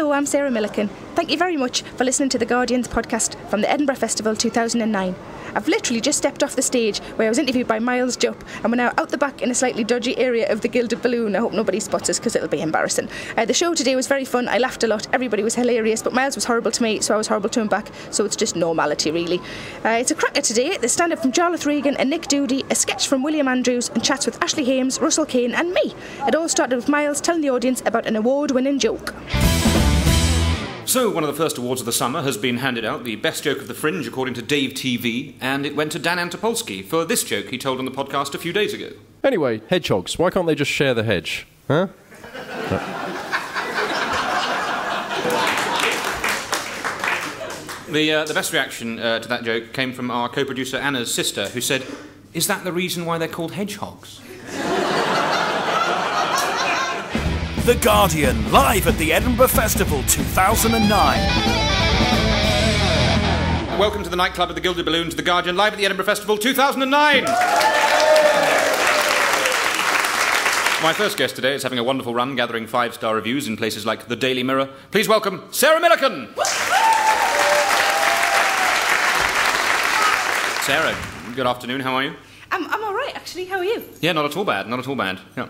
Hello, I'm Sarah Millican. Thank you very much for listening to The Guardian's podcast from the Edinburgh Festival 2009. I've literally just stepped off the stage where I was interviewed by Miles Jupp, and we're now out the back in a slightly dodgy area of the Gilded Balloon. I hope nobody spots us because it'll be embarrassing. The show today was very fun. I laughed a lot. Everybody was hilarious, but Miles was horrible to me, so I was horrible to him back. So it's just normality, really. It's a cracker today. The stand-up from Jarlath Regan and Nick Doody, a sketch from William Andrews, and chats with Ashley Hames, Russell Kane, and me. It all started with Miles telling the audience about an award-winning joke. So, one of the first awards of the summer has been handed out, the best joke of the Fringe, according to Dave TV, and it went to Dan Antopolsky for this joke he told on the podcast a few days ago. Anyway, hedgehogs, why can't they just share the hedge? Huh? The best reaction to that joke came from our co-producer Anna's sister, who said, "Is that the reason why they're called hedgehogs?" The Guardian, live at the Edinburgh Festival 2009. Welcome to the nightclub of the Gilded Balloons, The Guardian, live at the Edinburgh Festival 2009! My first guest today is having a wonderful run, gathering 5-star reviews in places like the Daily Mirror. Please welcome Sarah Millican! Sarah, good afternoon, how are you? I'm all right, actually. How are you? Yeah, not at all bad, not at all bad. Yeah.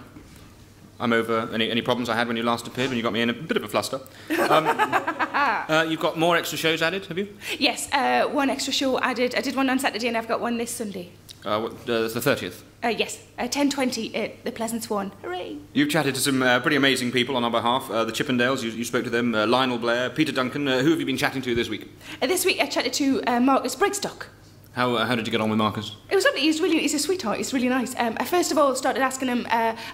I'm over any problems I had when you last appeared, when you got me in a bit of a fluster. You've got more extra shows added, have you? Yes, one extra show added. I did one on Saturday and I've got one this Sunday. The 30th? Yes, 10:20 at the Pleasant Swan. Hooray! You've chatted to some pretty amazing people on our behalf. The Chippendales, you spoke to them, Lionel Blair, Peter Duncan. Who have you been chatting to this week? This week I chatted to Marcus Brigstocke. How did you get on with Marcus? It was lovely. He's a sweetheart. He's really nice. I first of all started asking him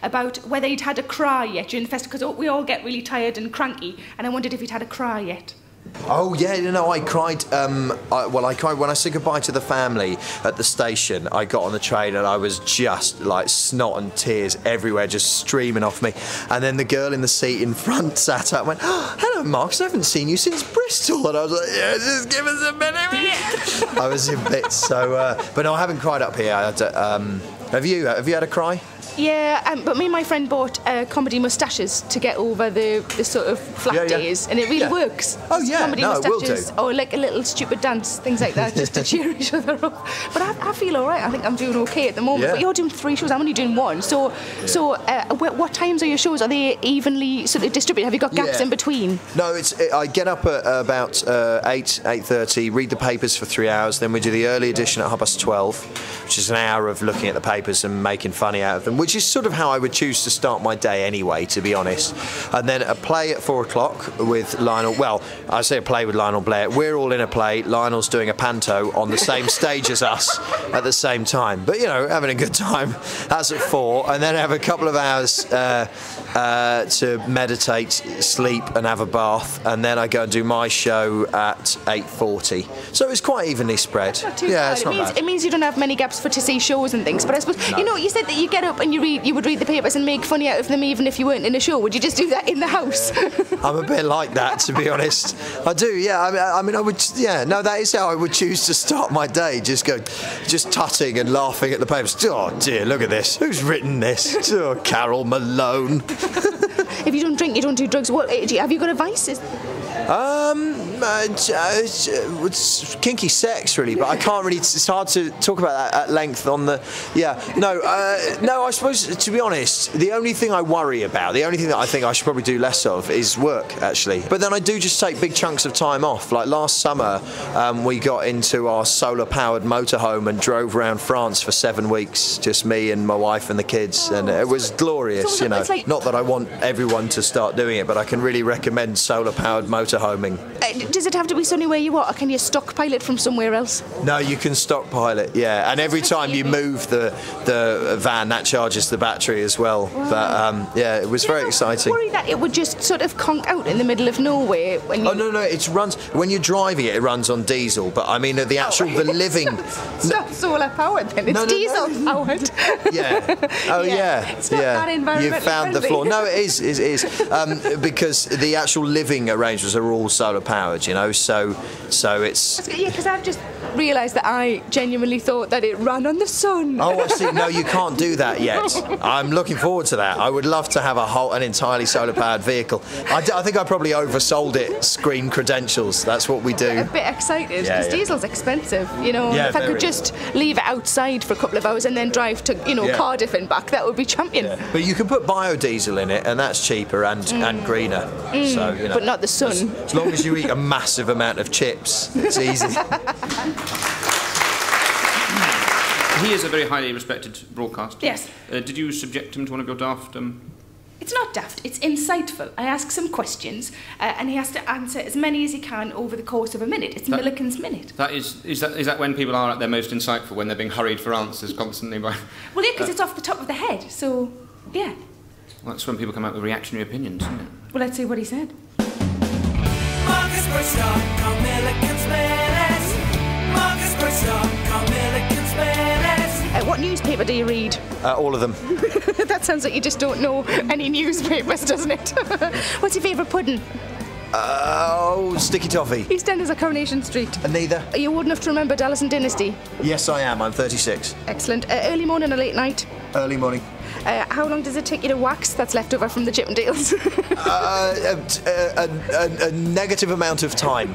about whether he'd had a cry yet during the festival, because we all get really tired and cranky, and I wondered if he'd had a cry yet. Oh yeah, I cried. I cried when I said goodbye to the family at the station. I got on the train and I was just like snot and tears everywhere, just streaming off me. And then the girl in the seat in front sat up and went, "Oh, hello, Marcus. I haven't seen you since Bristol." And I was like, "Yeah, just give us a minute." I was in bits. So, but no, I haven't cried up here. Have you had a cry? Yeah, but me and my friend bought comedy moustaches to get over the sort of flat days, and it really works. Oh yeah, comedy no, it will do. Or like a little stupid dance, things like that, just to cheer each other up. But I feel all right. I think I'm doing okay at the moment. Yeah. But you're doing 3 shows. I'm only doing 1. So what times are your shows? Are they evenly sort of distributed? Have you got gaps in between? No, I get up at about 8:30, read the papers for 3 hours, then we do the early edition at 12:30, which is an hour of looking at the papers and making funny out of them, which is sort of how I would choose to start my day anyway, to be honest. And then a play at 4 o'clock with Lionel. Well, I say a play with Lionel Blair. We're all in a play. Lionel's doing a panto on the same stage as us at the same time. But, having a good time. That's at 4. And then I have a couple of hours to meditate, sleep and have a bath. And then I go and do my show at 8:40. So it's quite evenly spread. Not too bad. It means you don't have many gaps to see shows and things. But I suppose, you said that you get up and you would read the papers and make funny out of them even if you weren't in a show. Would you just do that in the house? I'm a bit like that, to be honest. I do, yeah. I mean, I would, yeah. No, that is how I would choose to start my day. Just tutting and laughing at the papers. Oh dear, look at this. Who's written this? Oh, Carol Malone. If you don't drink, you don't do drugs. Have you got a vice? It's kinky sex, really, but I can't really. It's hard to talk about that at length on the. Yeah, no. I suppose, to be honest, the only thing I worry about, the only thing that I think I should probably do less of, is work, actually. But then I do just take big chunks of time off. Like last summer, we got into our solar-powered motorhome and drove around France for 7 weeks, just me and my wife and the kids, and it was glorious. Not that I want everyone to start doing it, but I can really recommend solar-powered motorhoming. Does it have to be sunny where you are, or can you stockpile it from somewhere else? No, you can stockpile it, yeah. And every time you move the van, that charges the battery as well. Wow. But yeah, it was very exciting. Worry that it would just sort of conk out in the middle of nowhere when you... Oh no, it runs when you're driving it. It runs on diesel, but I mean the living. It's not solar powered then. It's diesel powered. Yeah. Oh yeah. It's not that environmentally You've found the flaw. No, it is. Because the actual living arrangements are all solar powered. So it's. Yeah, because realise that I genuinely thought that it ran on the sun. Oh, I see. No, you can't do that yet. I'm looking forward to that. I would love to have an entirely solar-powered vehicle. I think I probably oversold it screen credentials. That's what we do. A bit excited because diesel's expensive, you know. Yeah, if I could just leave it outside for a couple of hours and then drive to, Cardiff and back, that would be champion. Yeah. But you can put biodiesel in it, and that's cheaper and greener. So, but not the sun. As long as you eat a massive amount of chips, it's easy. He is a very highly respected broadcaster. Yes. Did you subject him to one of your daft... It's not daft, it's insightful. I ask some questions and he has to answer as many as he can over the course of a minute. It's Millican's Minute. Is that when people are at their most insightful, when they're being hurried for answers constantly by... Well, yeah, because it's off the top of the head, so, yeah. Well, that's when people come out with reactionary opinions, isn't it? Well, let's see what he said. Marcus Brigstocke on Millican's Minute. Marcus Brigstocke on Millican's Minute. What newspaper do you read? All of them. That sounds like you just don't know any newspapers, doesn't it? What's your favourite pudding? Sticky toffee. EastEnders or Coronation Street? Neither. Are you old enough to remember Dallas and Dynasty? Yes, I am. I'm 36. Excellent. Early morning or late night? Early morning. How long does it take you to wax that's left over from the Chippendales? A negative amount of time.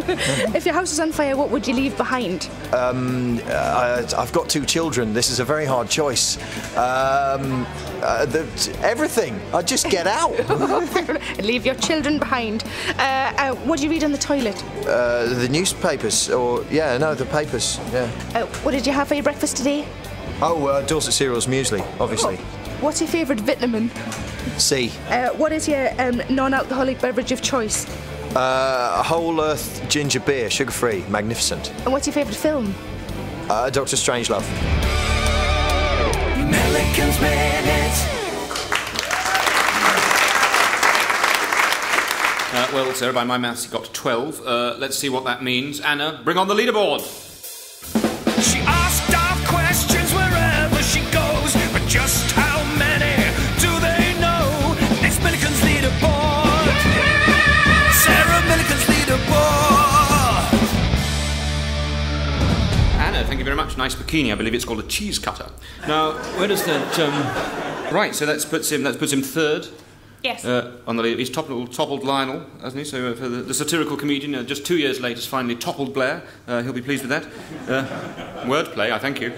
If your house was on fire, what would you leave behind? I've got 2 children. This is a very hard choice. Everything. I'd just get out. Leave your children behind. What do you read on the toilet? The newspapers. The papers. Yeah. What did you have for your breakfast today? Dorset Cereals muesli, obviously. What's your favourite vitamin? C. What is your non-alcoholic beverage of choice? Whole Earth ginger beer, sugar-free, magnificent. And what's your favourite film? Dr. Strangelove. Millican's Minute. Well, Sarah, by my maths, you got 12. Let's see what that means. Anna, bring on the leaderboard. She asked our questions wherever she goes, but just how many do they know? It's Millican's leaderboard. Sarah Millican's leaderboard. Anna, thank you very much. Nice bikini. I believe it's called a cheese cutter. Now, where does that... Right, so that puts him third. Yes. On the lead. He's toppled Lionel, hasn't he? So for the satirical comedian, just 2 years later, has finally toppled Blair. He'll be pleased with that. Wordplay, I thank you.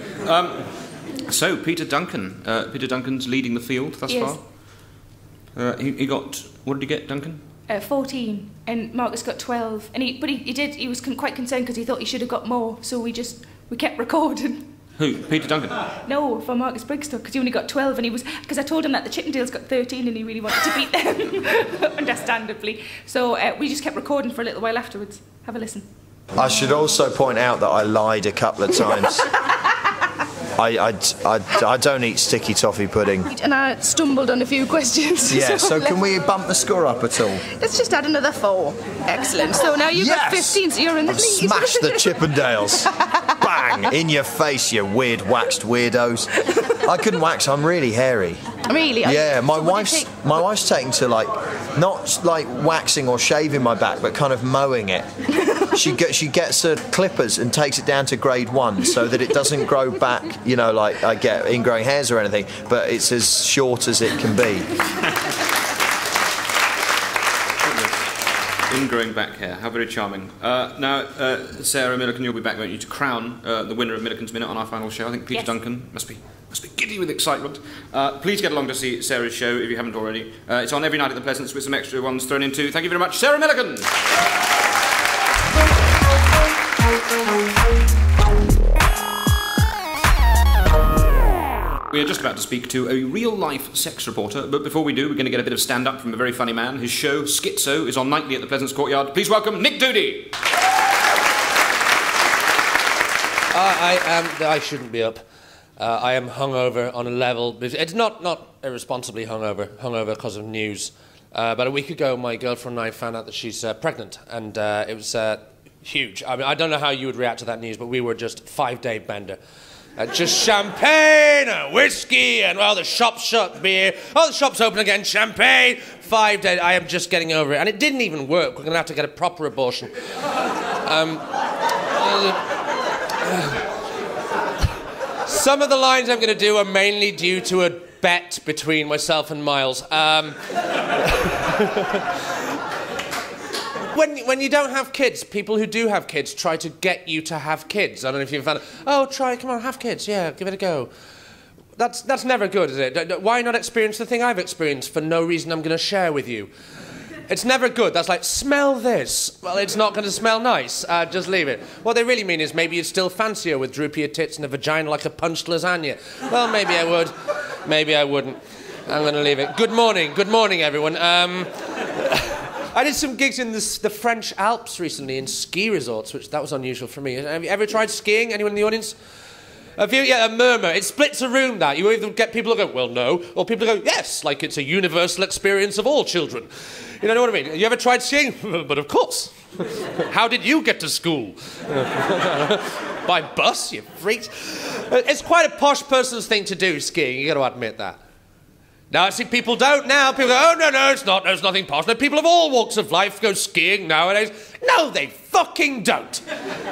So, Peter Duncan. Peter Duncan's leading the field thus far. He got... What did he get, Duncan? 14, and Marcus got 12. And he was quite concerned because he thought he should have got more, so we kept recording. Who? Peter Duncan? No, for Marcus Brigstocke, because he only got 12, and because I told him that the Chippendales got 13 and he really wanted to beat them, understandably. So we just kept recording for a little while afterwards. Have a listen. I should also point out that I lied a couple of times. I don't eat sticky toffee pudding. And I stumbled on a few questions. Yeah, so can we bump the score up at all? Let's just add another 4. Excellent. So now you've got 15, so you're in the lead. Smash the Chippendales. Bang! In your face, you weird waxed weirdos. I couldn't wax, I'm really hairy. Really? Yeah, my wife's taken to not like waxing or shaving my back, but kind of mowing it. She gets her clippers and takes it down to grade 1 so that it doesn't grow back, like I get ingrowing hairs or anything, but it's as short as it can be. Ingrowing back hair, how very charming. Now, Sarah Millican, you'll be back, won't you, to crown the winner of Millican's Minute on our final show. I think Peter Duncan must be giddy with excitement. Please get along to see Sarah's show if you haven't already. It's on every night at the Pleasance with some extra ones thrown in too. Thank you very much, Sarah Millican! We are just about to speak to a real-life sex reporter, but before we do, we're going to get a bit of stand-up from a very funny man. His show, Schizo, is on nightly at the Pleasance Courtyard. Please welcome Nick Doody! I shouldn't be up. I am hungover on a level. It's not irresponsibly hungover because of news. About a week ago, my girlfriend and I found out that she's pregnant, and it was huge. I mean, I don't know how you would react to that news, but we were just 5-day bender. Just champagne and whiskey and, the shop's shut, beer. Oh, the shop's open again, champagne. 5 days. I am just getting over it. And it didn't even work. We're going to have to get a proper abortion. Some of the lines I'm going to do are mainly due to a bet between myself and Miles. When you don't have kids, people who do have kids try to get you to have kids. I don't know if you've found it. Oh, come on, have kids. Yeah, give it a go. That's never good, is it? Why not experience the thing I've experienced for no reason I'm going to share with you? It's never good. That's like, smell this. Well, it's not going to smell nice. Just leave it. What they really mean is maybe you'd still fancy her with droopier tits and a vagina like a punched lasagna. Well, maybe I would. Maybe I wouldn't. I'm going to leave it. Good morning, everyone. I did some gigs in the French Alps recently in ski resorts, which that was unusual for me. Have you ever tried skiing? Anyone in the audience? Yeah, a murmur. It splits a room, that. You either get people who go, well, no, or people who go, yes, like it's a universal experience of all children. You know what I mean? You ever tried skiing? But of course. How did you get to school? By bus, you freaks. It's quite a posh person's thing to do, skiing. You got to admit that. Now, see, people don't now. People go, oh, no, it's not. There's nothing posh. No, people of all walks of life go skiing nowadays. No, they fucking don't.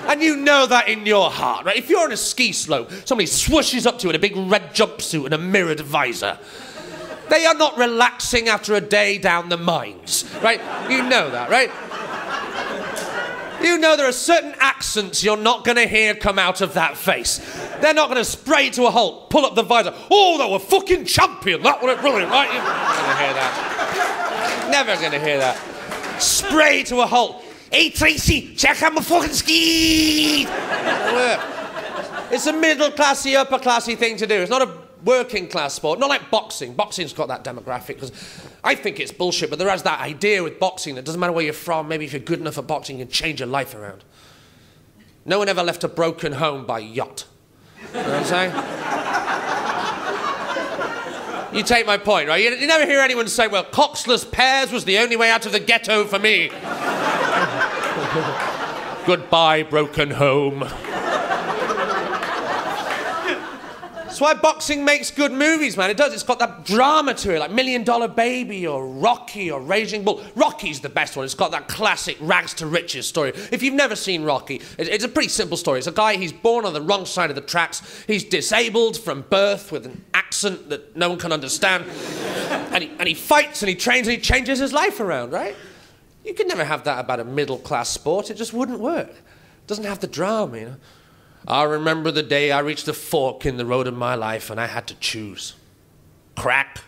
And you know that in your heart, right? If you're on a ski slope, somebody swooshes up to you in a big red jumpsuit and a mirrored visor. They are not relaxing after a day down the mines, right? You know that, right? You know there are certain accents you're not going to hear come out of that face. They're not going to spray to a halt, pull up the visor. Oh, they were fucking champion. That was brilliant, right? You're never going to hear that. Never going to hear that. Spray to a halt. Hey, Tracy, check out my fucking ski. It's a middle-classy, upper-classy thing to do. It's not a working-class sport. Not like boxing. Boxing's got that demographic, because I think it's bullshit, but there is that idea with boxing that it doesn't matter where you're from, maybe if you're good enough at boxing, you can change your life around. No one ever left a broken home by yacht. You know what I'm saying? You take my point, right? You never hear anyone say, well, coxless pears was the only way out of the ghetto for me. Goodbye, broken home. That's why boxing makes good movies, man. It does. It's got that drama to it, like $1 Million Baby or Rocky or Raging Bull. Rocky's the best one. It's got that classic rags to riches story. If you've never seen Rocky, it's a pretty simple story. It's a guy, he's born on the wrong side of the tracks. He's disabled from birth with an accent that no one can understand. And he fights and he trains and he changes his life around, right? You could never have that about a middle-class sport. It just wouldn't work. It doesn't have the drama, you know. I remember the day I reached a fork in the road of my life and I had to choose. Crack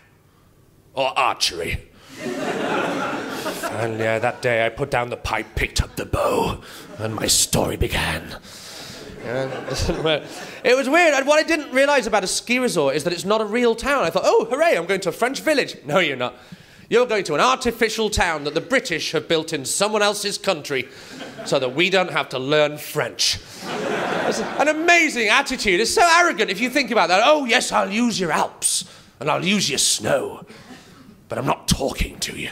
or archery. And yeah, that day I put down the pipe, picked up the bow, and my story began. It was weird. And what I didn't realise about a ski resort is that it's not a real town. I thought, oh, hooray, I'm going to a French village. No, you're not. You're going to an artificial town that the British have built in someone else's country so that we don't have to learn French. It's an amazing attitude. It's so arrogant if you think about that. Oh, yes, I'll use your Alps and I'll use your snow, but I'm not talking to you.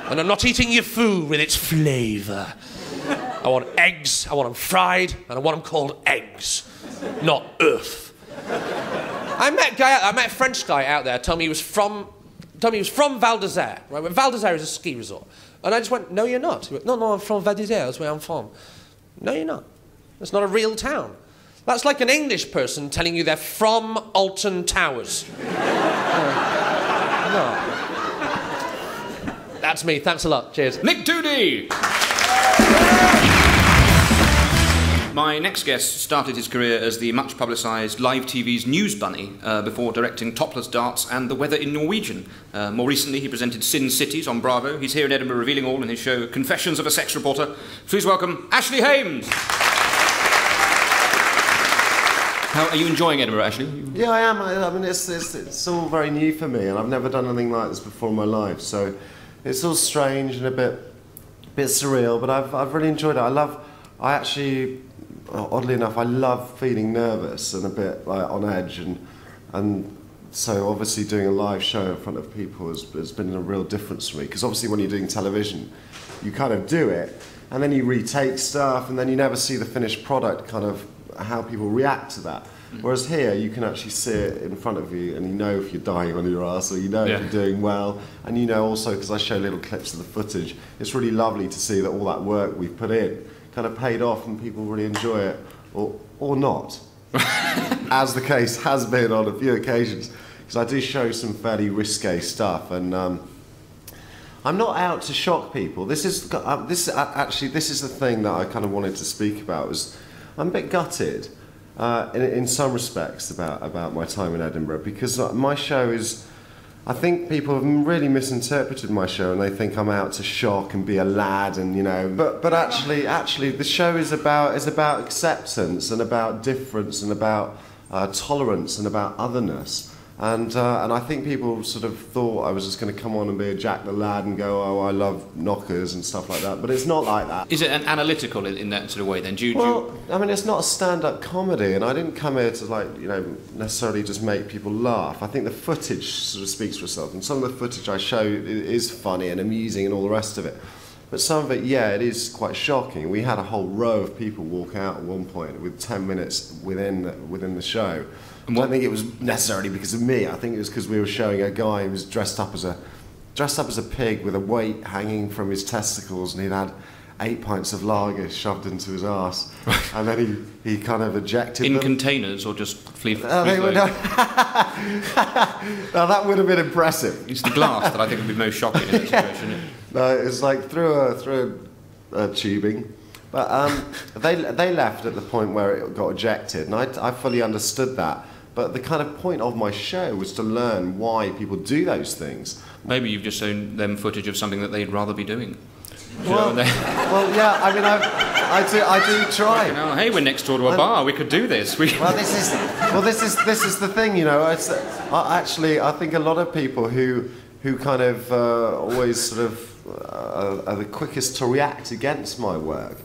And I'm not eating your food with its flavour. I want eggs, I want them fried, and I want them called eggs, not earth. I met a French guy out there told me he was from Val d'Isère. Right? Val d'Isère is a ski resort. And I just went, no, you're not. He went, no, I'm from Val d'Isère, that's where I'm from. No, you're not. It's not a real town. That's like an English person telling you they're from Alton Towers. No. That's me, thanks a lot, cheers. Nick Doody! My next guest started his career as the much publicised Live TV's News Bunny before directing Topless Darts and The Weather in Norwegian. More recently, he presented Sin Cities on Bravo. He's here in Edinburgh revealing all in his show Confessions of a Sex Reporter. Please welcome Ashley Hames. How are you enjoying Edinburgh, Ashley? Yeah, I am. I mean, it's all very new for me, and I've never done anything like this before in my life. So it's all strange and a bit surreal, but I've really enjoyed it. I actually, oddly enough, I love feeling nervous and a bit like on edge, and so obviously doing a live show in front of people has been a real difference for me. Because obviously when you're doing television, you kind of do it, and then you retake stuff, and then you never see the finished product, kind of how people react to that. Whereas here, you can actually see it in front of you, and you know if you're dying on your ass, or you know if you're doing well, and you know also, because I show little clips of the footage, it's really lovely to see that all that work we've put in kind of paid off and people really enjoy it. or not, as the case has been on a few occasions, because I do show some fairly risque stuff, and I'm not out to shock people. This is the thing that I kind of wanted to speak about. Was I'm a bit gutted in some respects about my time in Edinburgh, because my show is. I think people have really misinterpreted my show, and they think I'm out to shock and be a lad, and you know. But actually, the show is about acceptance and about difference and about tolerance and about otherness. And I think people sort of thought I was just going to come on and be a Jack the Lad and go, oh, I love knockers and stuff like that. But it's not like that. Is it an analytical in that sort of way then? I mean, it's not a stand-up comedy, and I didn't come here to necessarily just make people laugh. I think the footage sort of speaks for itself, and some of the footage I show is funny and amusing and all the rest of it. But some of it, yeah, it is quite shocking. We had a whole row of people walk out at one point with 10 minutes within the show. I don't think it was necessarily because of me. I think it was because we were showing a guy who was dressed up as a pig with a weight hanging from his testicles, and he'd had 8 pints of lager shoved into his arse, and then he kind of ejected in them. Containers or just flea Now that would have been impressive. It's the glass that I think would be most shocking in that situation. No, it was like through a tubing. But they left at the point where it got ejected, and I fully understood that. But the kind of point of my show was to learn why people do those things. Maybe you've just shown them footage of something that they'd rather be doing. Well, yeah. I mean, I do try. You know, hey, we're next door to a bar. We could do this. This is the thing. You know, I think a lot of people who kind of always sort of are the quickest to react against my work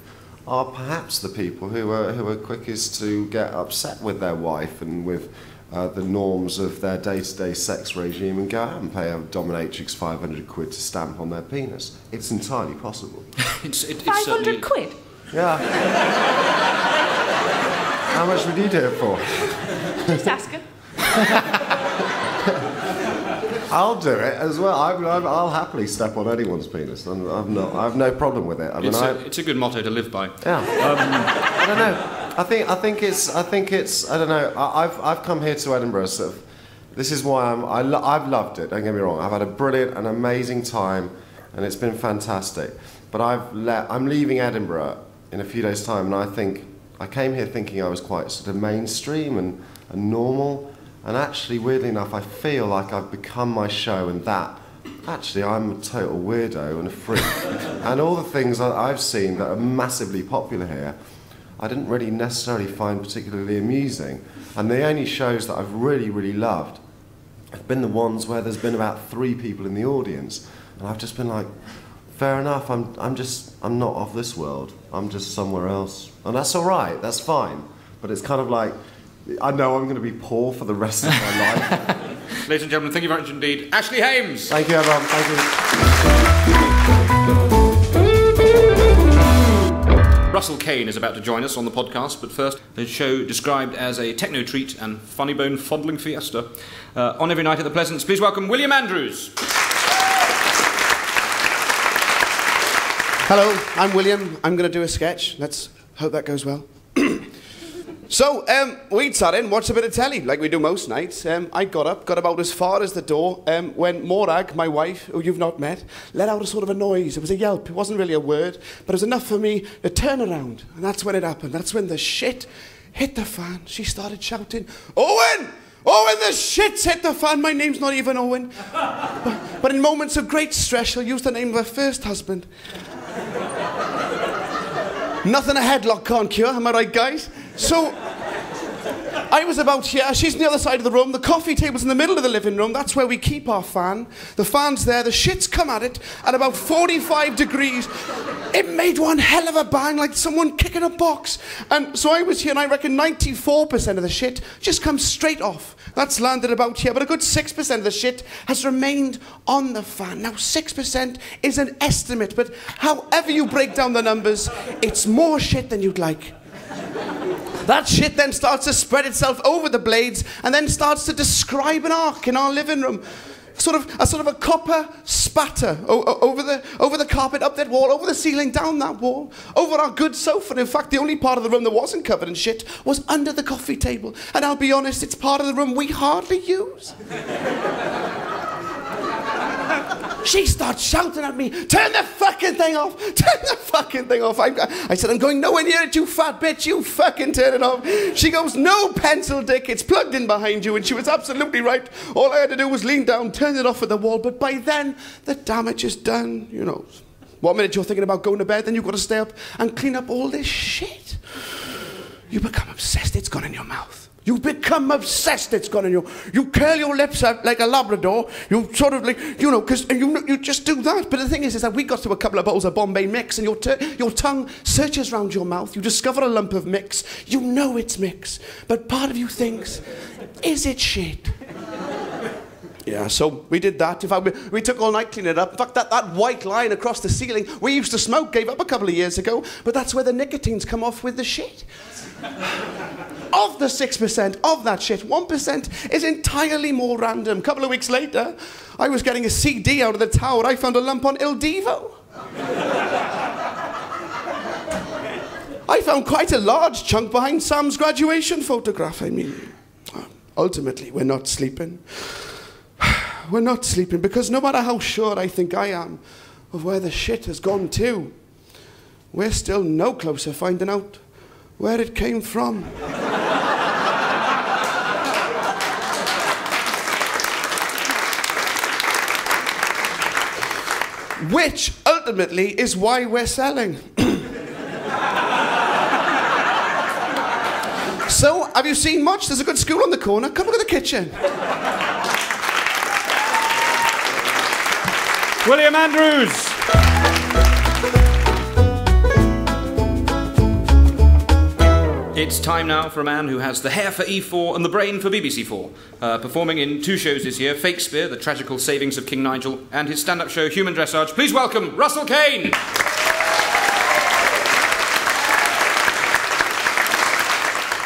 are perhaps the people who are quickest to get upset with their wife and with the norms of their day-to-day sex regime and go out and pay a dominatrix 500 quid to stamp on their penis. It's entirely possible. It's 500 quid? Yeah. How much would you do it for? Just asking. I'll do it as well. I'll happily step on anyone's penis. I have no problem with it. I mean, it's a good motto to live by. Yeah. I don't know. I think it's. I don't know. I've come here to Edinburgh. Sort of, this is why I've loved it. Don't get me wrong. I've had a brilliant and amazing time, and it's been fantastic. But I'm leaving Edinburgh in a few days' time, and I think I came here thinking I was quite sort of mainstream and normal. And actually, weirdly enough, I feel like I've become my show, and that actually I'm a total weirdo and a freak. And all the things that I've seen that are massively popular here, I didn't really necessarily find particularly amusing. And the only shows that I've really, really loved have been the ones where there's been about 3 people in the audience, and I've just been like, fair enough. I'm not of this world. I'm just somewhere else, and that's all right. That's fine. But it's kind of like, I know I'm going to be poor for the rest of my life. Ladies and gentlemen, thank you very much indeed. Ashley Hames! Thank you, everyone. Thank you. Russell Kane is about to join us on the podcast, but first, the show described as a techno treat and funny bone fondling fiesta. On every night at the Pleasance, please welcome William Andrews. Hello, I'm William. I'm going to do a sketch. Let's hope that goes well. So, we'd sat in, watched a bit of telly, like we do most nights. I got about as far as the door, when Morag, my wife, who you've not met, let out a sort of a noise. It was a yelp. It wasn't really a word, but it was enough for me to turn around. And that's when it happened. That's when the shit hit the fan. She started shouting, Owen! Owen, the shit's hit the fan. My name's not even Owen. But in moments of great stress, she'll use the name of her first husband. Nothing a headlock can't cure, am I right, guys? So, I was about here, she's on the other side of the room, the coffee table's in the middle of the living room, that's where we keep our fan. The fan's there, the shit's come at it at about 45 degrees. It made one hell of a bang, like someone kicking a box. And so I was here, and I reckon 94% of the shit just comes straight off. That's landed about here, but a good 6% of the shit has remained on the fan. Now, 6% is an estimate, but however you break down the numbers, it's more shit than you'd like. That shit then starts to spread itself over the blades and then starts to describe an arc in our living room. sort of a copper spatter over the carpet, up that wall, over the ceiling, down that wall, over our good sofa. In fact, the only part of the room that wasn't covered in shit was under the coffee table. And I'll be honest, it's part of the room we hardly use. She starts shouting at me, turn the fucking thing off, turn the fucking thing off. I said, I'm going nowhere near it, you fat bitch, you fucking turn it off. She goes, no pencil, Dick, it's plugged in behind you. And she was absolutely right. All I had to do was lean down, turn it off at the wall. But by then, the damage is done, you know. 1 minute you're thinking about going to bed, then you've got to stay up and clean up all this shit. You become obsessed, it's gone in your mouth. You become obsessed, it's gone in your... You curl your lips out like a Labrador. You sort of like, you know, because you just do that. But the thing is that we got to a couple of bottles of Bombay mix and your tongue searches round your mouth. You discover a lump of mix. You know it's mix. But part of you thinks, is it shit? Yeah, so we did that. In fact, we took all night cleaning it up. In fact, that white line across the ceiling we used to smoke gave up a couple of years ago, but that's where the nicotine's come off with the shit. Of the 6% of that shit, 1% is entirely more random. A couple of weeks later, I was getting a CD out of the tower. I found a lump on Il Divo. I found quite a large chunk behind Sam's graduation photograph. I mean, ultimately, we're not sleeping. We're not sleeping because no matter how sure I think I am of where the shit has gone to, we're still no closer finding out where it came from. Which ultimately is why we're selling. So, have you seen much? There's a good school on the corner. Come look at the kitchen. William Andrews. It's time now for a man who has the hair for E4 and the brain for BBC4. Performing in 2 shows this year, Fakespeare, The Tragical Savings of King Nigel, and his stand-up show, Human Dressage. Please welcome Russell Kane.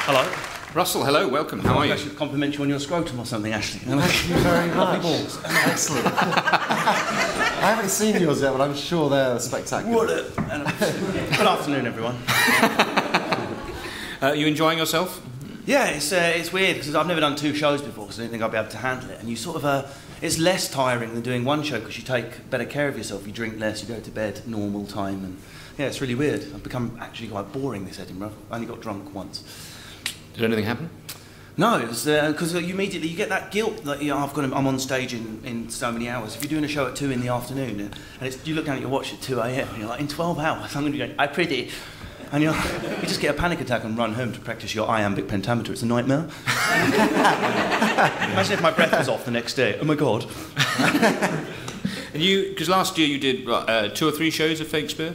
Hello. Russell, hello, welcome. How are you? I should compliment you on your scrotum or something, Ashley. Thank you very much. Excellent. I haven't seen yours yet, but I'm sure they're spectacular. Good afternoon, everyone. You enjoying yourself? Yeah, it's weird because I've never done 2 shows before because I didn't think I'd be able to handle it. And you sort of, it's less tiring than doing 1 show because you take better care of yourself. You drink less, you go to bed normal time, and yeah, it's really weird. I've become actually quite boring this Edinburgh. I only got drunk once. Did anything happen? No, it was because you immediately you get that guilt that I'm on stage in so many hours. If you're doing a show at 2 in the afternoon and you look down at your watch at 2 a.m. and you're like, in 12 hours I'm going to be going, I pretty. And you just get a panic attack and run home to practice your iambic pentameter. It's a nightmare. Imagine if my breath was off the next day. Oh my God. And because last year you did 2 or 3 shows of Fakespeare?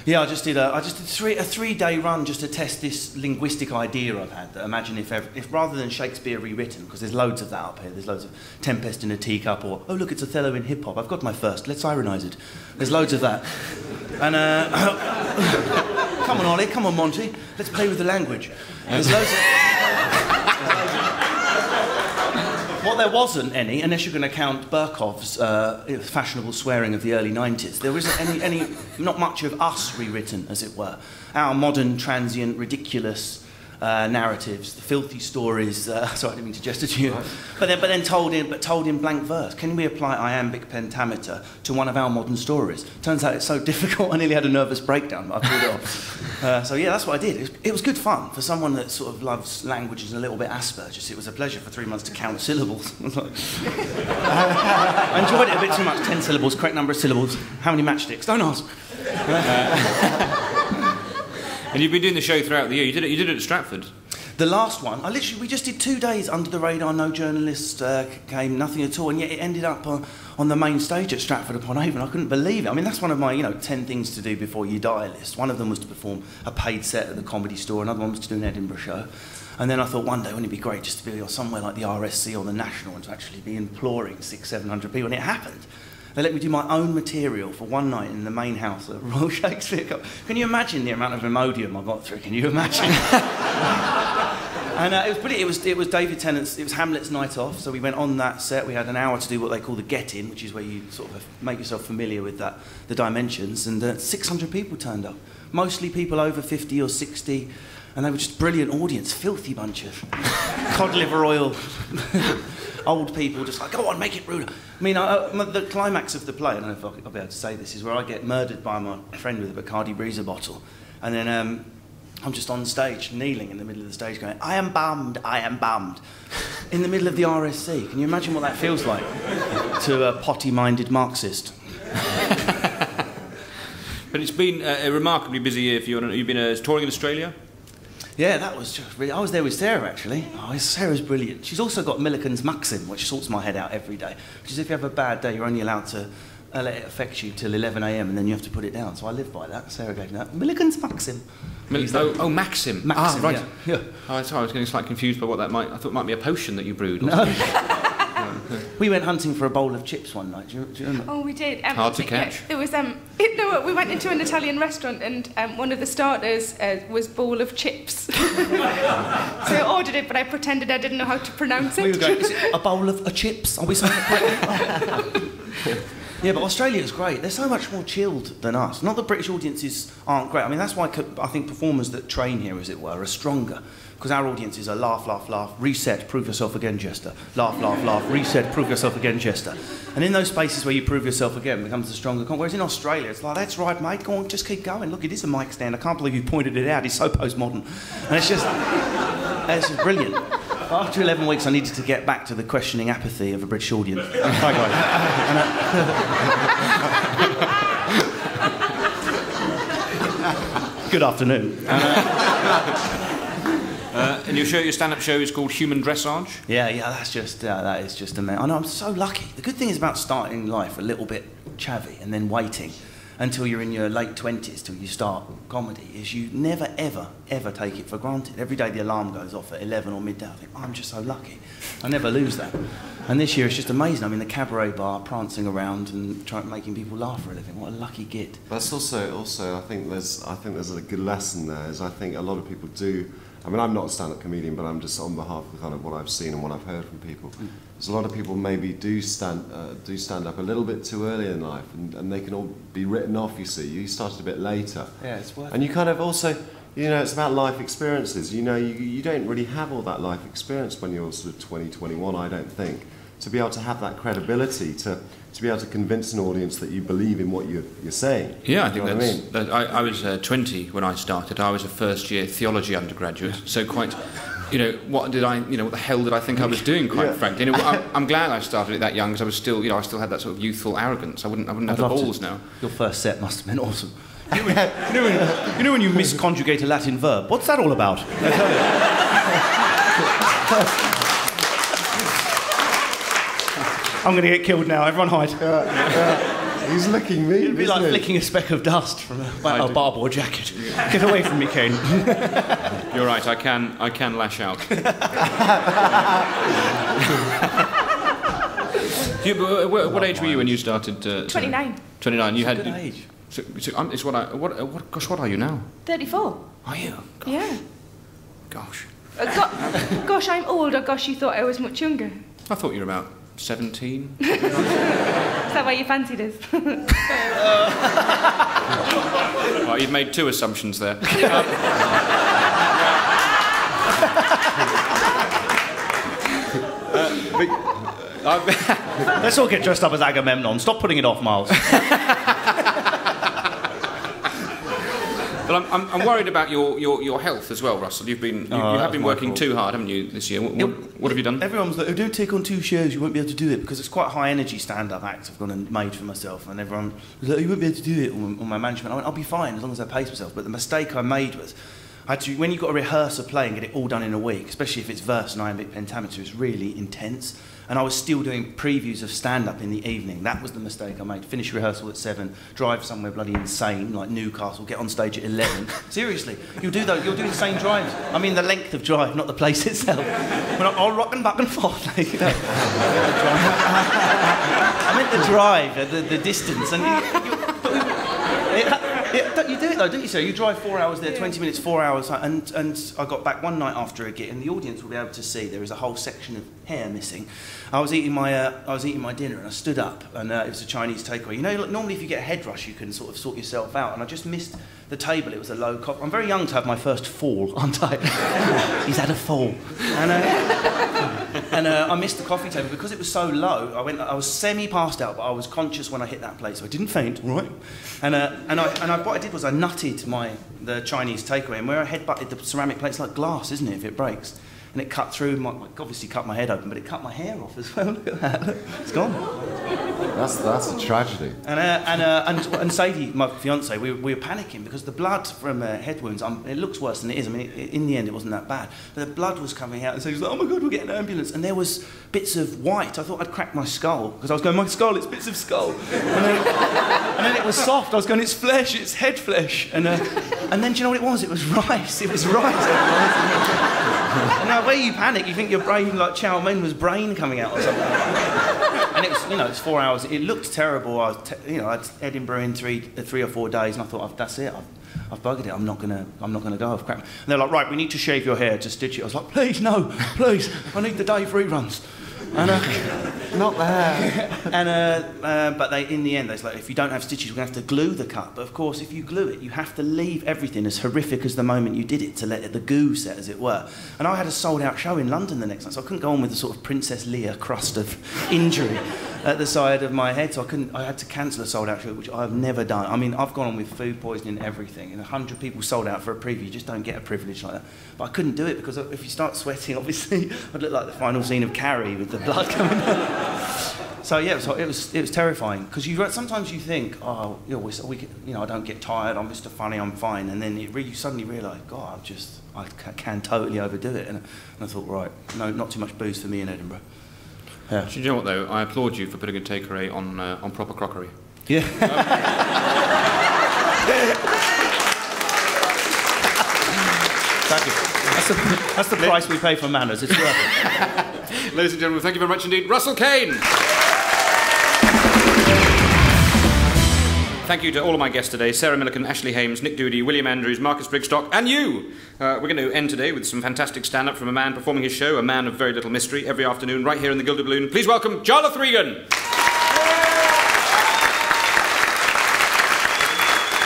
Yeah, I just did a 3-day run just to test this linguistic idea I've had. That imagine if rather than Shakespeare rewritten, because there's loads of that up here. There's loads of Tempest in a Teacup, or oh look, it's Othello in hip hop. I've got my first. Let's ironise it. There's loads of that. And come on, Ollie. Come on, Monty. Let's play with the language. There's loads of. What there wasn't any, unless you're going to count Burkov's fashionable swearing of the early 90s, there isn't any, not much of us rewritten, as it were. Our modern, transient, ridiculous narratives, the filthy stories. Sorry, I didn't mean to gesture to you. But then told in blank verse. Can we apply iambic pentameter to one of our modern stories? Turns out it's so difficult. I nearly had a nervous breakdown, but I pulled it off. So yeah, that's what I did. It was good fun for someone that sort of loves languages and a little bit Asperger's. It was a pleasure for 3 months to count syllables. I enjoyed it a bit too much. 10 syllables, correct number of syllables. How many matchsticks? Don't ask. And you've been doing the show throughout the year. You did it at Stratford. The last one, we just did 2 days under the radar. No journalists came, nothing at all, and yet it ended up on the main stage at Stratford-upon-Avon. I couldn't believe it. I mean, that's one of my 10 things to do before you die list. One of them was to perform a paid set at the Comedy Store. Another one was to do an Edinburgh show. And then I thought one day, wouldn't it be great just to be somewhere like the RSC or the National and to actually be imploring 600-700 people? And it happened. They let me do my own material for one night in the main house at Royal Shakespeare Company. Can you imagine the amount of Imodium I got through? Can you imagine? And it was brilliant. It was David Tennant's. It was Hamlet's night off. So we went on that set. We had an hour to do what they call the get-in, which is where you sort of make yourself familiar with the dimensions. And 600 people turned up, mostly people over 50 or 60, and they were just brilliant audience. Filthy bunch of cod liver oil. Old people just like, go on, make it ruder. I mean, the climax of the play, I don't know if I'll be able to say this, is where I get murdered by my friend with a Bacardi Breezer bottle. And then I'm just on stage, kneeling in the middle of the stage going, I am bummed, in the middle of the RSC. Can you imagine what that feels like to a potty-minded Marxist? But it's been a remarkably busy year for you. You've been touring in Australia? Yeah, that was just really... I was there with Sarah, actually. Oh, Sarah's brilliant. She's also got Millican's Maxim, which sorts my head out every day. Which is if you have a bad day, you're only allowed to let it affect you till 11 a.m. and then you have to put it down. So I live by that. Sarah gave me that. Millican's Maxim. Maxim. Maxim, right. Yeah. Oh, sorry, I was getting slightly confused by what that might... I thought it might be a potion that you brewed. No. We went hunting for a bowl of chips one night. Do you remember? Oh, we did. Hard to catch. Yeah, there was we went into an Italian restaurant and one of the starters was bowl of chips. So I ordered it, but I pretended I didn't know how to pronounce it. We were going, is it a bowl of chips? Are we saying it correctly? Yeah, but Australia's great. They're so much more chilled than us. Not that British audiences aren't great. I mean, that's why I think performers that train here, as it were, are stronger. Because our audiences are laugh, laugh, laugh, reset, prove yourself again, Jester. Laugh, laugh, laugh, reset, prove yourself again, Jester. And in those spaces where you prove yourself again becomes a stronger con. Whereas in Australia, it's like, that's right, mate, go on, just keep going. Look, it is a mic stand. I can't believe you pointed it out. It's so postmodern. And it's just brilliant. After 11 weeks, I needed to get back to the questioning apathy of a British audience. Hi, guys. Good afternoon. And your stand-up show is called Human Dressage? Yeah, that is just amazing. I know, I'm so lucky. The good thing is about starting life a little bit chavvy and then waiting until you're in your late 20s till you start comedy is you never, ever, ever take it for granted. Every day the alarm goes off at 11 or midday, I think, oh, I'm just so lucky. I never lose that. And this year it's just amazing. I'm in the cabaret bar prancing around and making people laugh for a living. What a lucky gig. That's also I think there's a good lesson there, is I think a lot of people do. I mean, I'm not a stand-up comedian, but I'm just on behalf of kind of what I've seen and what I've heard from people. There's a lot of people maybe do stand up a little bit too early in life, and they can all be written off. You see, you started a bit later. Yeah, it's worth. And you kind of also, it's about life experiences. You don't really have all that life experience when you're sort of 20, 21. I don't think to be able to have that credibility to be able to convince an audience that you believe in what you're saying. Yeah, I think that's... I was 20 when I started. I was a first-year theology undergraduate, so quite... what the hell did I think I was doing, quite frankly? I'm glad I started it that young, because I was still, I still had that sort of youthful arrogance. I wouldn't have the balls now. Your first set must have been awesome. You know when you misconjugate a Latin verb? What's that all about? I'm going to get killed now. Everyone hide. He's licking me. It'd be like flicking a speck of dust from a barbour jacket. Yeah. Get away from me, Kane. You're right. I can lash out. What age were you when you started? 29. 29. You had good age. Gosh, what are you now? 34. Are you? Gosh. Yeah. Gosh. Gosh, I'm old, or gosh, you thought I was much younger? I thought you were about 17. Is that why you fancied us? Well, you've made two assumptions there. Let's all get dressed up as Agamemnon. Stop putting it off, Miles. But I'm worried about your health as well, Russell. You have been working too hard, haven't you, this year? What have you done? Everyone's like, oh, don't take on 2 shows, you won't be able to do it, because it's quite a high-energy stand-up act I've gone and made for myself, and everyone was like, you won't be able to do it, on my management. I went, I'll be fine, as long as I pace myself. But the mistake I made was, when you've got to rehearse a play and get it all done in a week, especially if it's verse and iambic pentameter, it's really intense. And I was still doing previews of stand-up in the evening. That was the mistake I made. Finish rehearsal at 7, drive somewhere bloody insane, like Newcastle, get on stage at 11. Seriously, you'll do insane drives. I mean the length of drive, not the place itself. I'll rock and back and forth. I meant the drive, the distance. And Yeah, you do it though, don't you? So you drive 4 hours there, 20 minutes, 4 hours, and I got back one night after a gig, and the audience will be able to see there is a whole section of hair missing. I was eating my dinner, and I stood up, and it was a Chinese takeaway. You know, like, normally if you get a head rush, you can sort of sort yourself out, and I just missed the table. It was a low cop. I'm very young to have my first fall, aren't I? He's had a fall, and I missed the coffee table because it was so low. I was semi-passed out, but I was conscious when I hit that place, so I didn't faint, right? And what I did was I nutted the Chinese takeaway, and where I head-butted the ceramic plate, it's like glass, isn't it, if it breaks? And it cut through, obviously cut my head open, but it cut my hair off as well. Look at that, look, it's gone. That's a tragedy. And Sadie, my fiancée, we were panicking because the blood from head wounds, it looks worse than it is. I mean, in the end, it wasn't that bad. But the blood was coming out, and so he was like, oh my God, we'll get an ambulance. And there was bits of white. I thought I'd cracked my skull, because I was going, my skull, it's bits of skull. And then it was soft. I was going, it's flesh, it's head flesh. And then do you know what it was? It was rice. It was rice. And now, where you panic, you think your brain, like Chow Mein-was brain coming out or something. And it was, it's 4 hours. It looked terrible. I had Edinburgh in three or 4 days, and I thought, that's it. I've buggered it. I'm not gonna go. I've cracked. And they're like, right, we need to shave your hair to stitch it. I was like, please, no, please. I need the Dave reruns. And not the hair. But in the end, they like, if you don't have stitches, we're going to have to glue the cut. But of course, if you glue it, you have to leave everything as horrific as the moment you did it to let the goo set, as it were. And I had a sold-out show in London the next night, so I couldn't go on with the sort of Princess Leia crust of injury at the side of my head. So I had to cancel a sold-out show, which I've never done. I mean, I've gone on with food poisoning and everything, and 100 people sold out for a preview. You just don't get a privilege like that. But I couldn't do it because if you start sweating, obviously, I'd look like the final scene of Carrie with the blood coming out. So yeah, it was terrifying because sometimes you think, oh, I don't get tired. I'm Mr. Funny. I'm fine. And then you suddenly realise, God, I can totally overdo it. And I thought, right, no, not too much booze for me in Edinburgh. Yeah. Do you know what though? I applaud you for putting a takeaway on proper crockery. Yeah. Thank you. That's the price we pay for manners. It's worth it. Ladies and gentlemen, thank you very much indeed, Russell Kane. Thank you to all of my guests today, Sarah Millican, Ashley Hames, Nick Doody, William Andrews, Marcus Brigstocke, and you! We're going to end today with some fantastic stand-up from a man performing his show, a man of very little mystery, every afternoon, right here in the Gilded Balloon. Please welcome Jarlath Regan!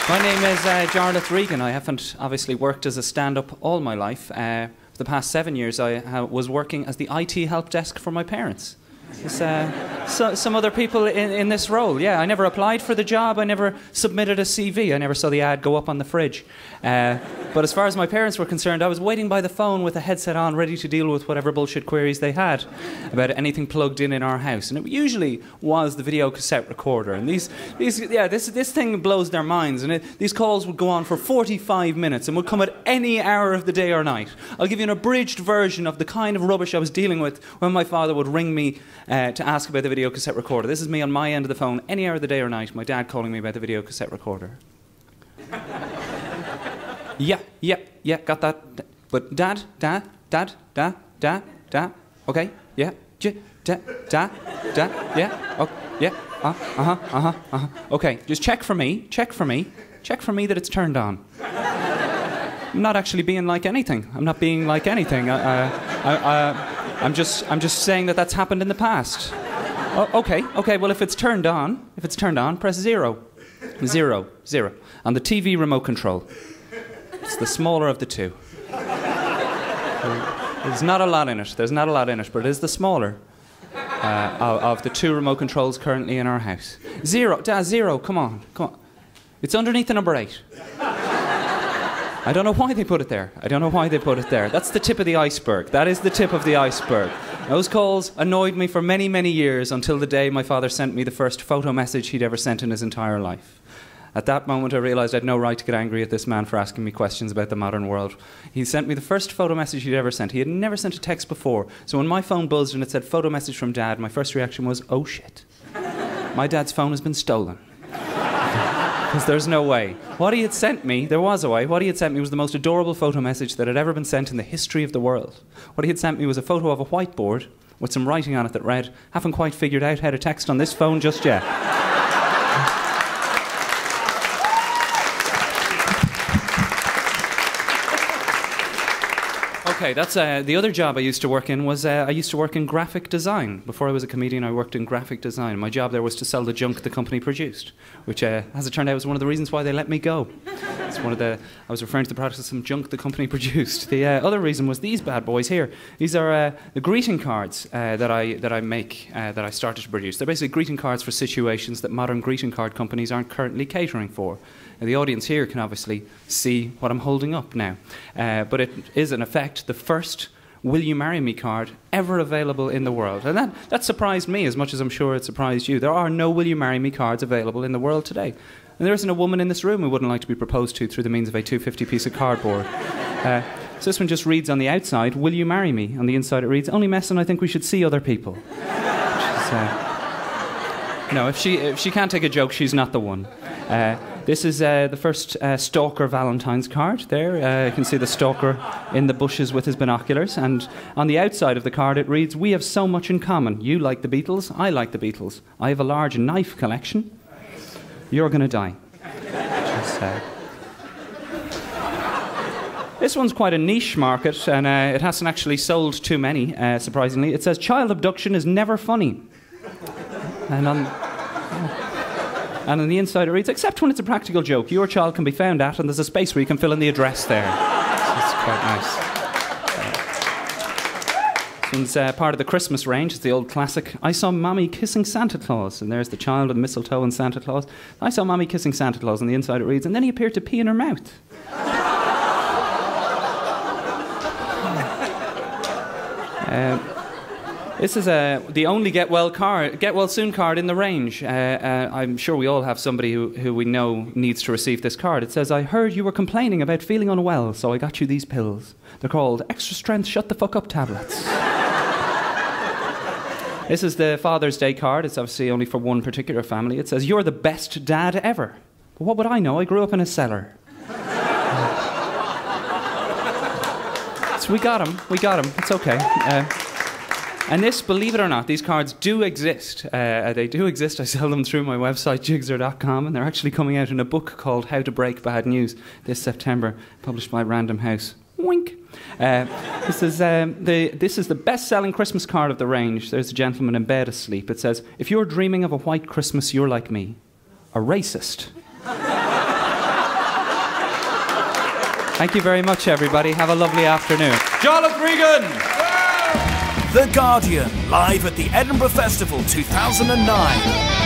My name is Jarlath Regan. I haven't obviously worked as a stand-up all my life. For the past 7 years, I was working as the IT help desk for my parents. Some other people in this role. Yeah, I never applied for the job. I never submitted a CV. I never saw the ad go up on the fridge. But as far as my parents were concerned, I was waiting by the phone with a headset on, ready to deal with whatever bullshit queries they had about anything plugged in our house. And it usually was the video cassette recorder. And this thing blows their minds. And these calls would go on for 45 minutes and would come at any hour of the day or night. I'll give you an abridged version of the kind of rubbish I was dealing with when my father would ring me to ask about the video cassette recorder. This is me on my end of the phone, any hour of the day or night, my dad calling me about the video cassette recorder. Yeah, got that. But dad, okay, yeah, yeah, okay, just check for me that it's turned on. I'm not actually being like anything. I'm not being like anything. I'm just saying that that's happened in the past. Okay. Well, if it's turned on, press 0. 0 on the TV remote control. It's the smaller of the two. There's not a lot in it. But it is the smaller of the two remote controls currently in our house. 0, Dad, 0. Come on. It's underneath the number 8. I don't know why they put it there. That's the tip of the iceberg. That is the tip of the iceberg. Those calls annoyed me for many, many years until the day my father sent me the first photo message he'd ever sent in his entire life. At that moment, I realised I had no right to get angry at this man for asking me questions about the modern world. He sent me the first photo message he'd ever sent. He had never sent a text before. So when my phone buzzed and it said photo message from Dad, my first reaction was, oh shit. My dad's phone has been stolen. Because there's no way. What he had sent me, there was a way. What he had sent me was the most adorable photo message that had ever been sent in the history of the world. What he had sent me was a photo of a whiteboard with some writing on it that read, haven't quite figured out how to text on this phone just yet. Okay, that's the other job I used to work in was I used to work in graphic design. Before I was a comedian, I worked in graphic design. My job there was to sell the junk the company produced, which, as it turned out, was one of the reasons why they let me go. It's one of the. I was referring to the products as some junk the company produced. The other reason was these bad boys here. These are the greeting cards that I make that I started to produce. They're basically greeting cards for situations that modern greeting card companies aren't currently catering for. The audience here can obviously see what I'm holding up now. But it is, in effect, the first Will You Marry Me card ever available in the world. And that surprised me as much as I'm sure it surprised you. There are no Will You Marry Me cards available in the world today. And there isn't a woman in this room who wouldn't like to be proposed to through the means of a 250 piece of cardboard. So this one just reads on the outside, Will you marry me? On the inside it reads, only messin' I think we should see other people. Which is, no, if she can't take a joke, she's not the one. This is the first stalker Valentine's card there. You can see the stalker in the bushes with his binoculars. And on the outside of the card it reads, we have so much in common. You like the Beatles, I like the Beatles. I have a large knife collection. You're going to die. This one's quite a niche market and it hasn't actually sold too many, surprisingly. It says, child abduction is never funny. And on the inside it reads, except when it's a practical joke. Your child can be found at, and there's a space where you can fill in the address there. It's quite nice. This one's part of the Christmas range. It's the old classic, I saw Mommy kissing Santa Claus. And there's the child with mistletoe and Santa Claus. I saw Mommy kissing Santa Claus. On the inside it reads, and then he appeared to pee in her mouth. This is the only get well soon card in the range. I'm sure we all have somebody who we know needs to receive this card. It says, I heard you were complaining about feeling unwell, so I got you these pills. They're called extra strength shut the fuck up tablets. This is the Father's Day card. It's obviously only for one particular family. It says, you're the best dad ever. But what would I know? I grew up in a cellar. So we got him. It's okay. And this, believe it or not, these cards do exist. They do exist. I sell them through my website, jigsaw.com, and they're actually coming out in a book called How to Break Bad News this September, published by Random House. Wink. This is the best-selling Christmas card of the range. There's a gentleman in bed asleep. It says, if you're dreaming of a white Christmas, you're like me, a racist. Thank you very much, everybody. Have a lovely afternoon. Charlotte Regan! The Guardian, live at the Edinburgh Festival 2009.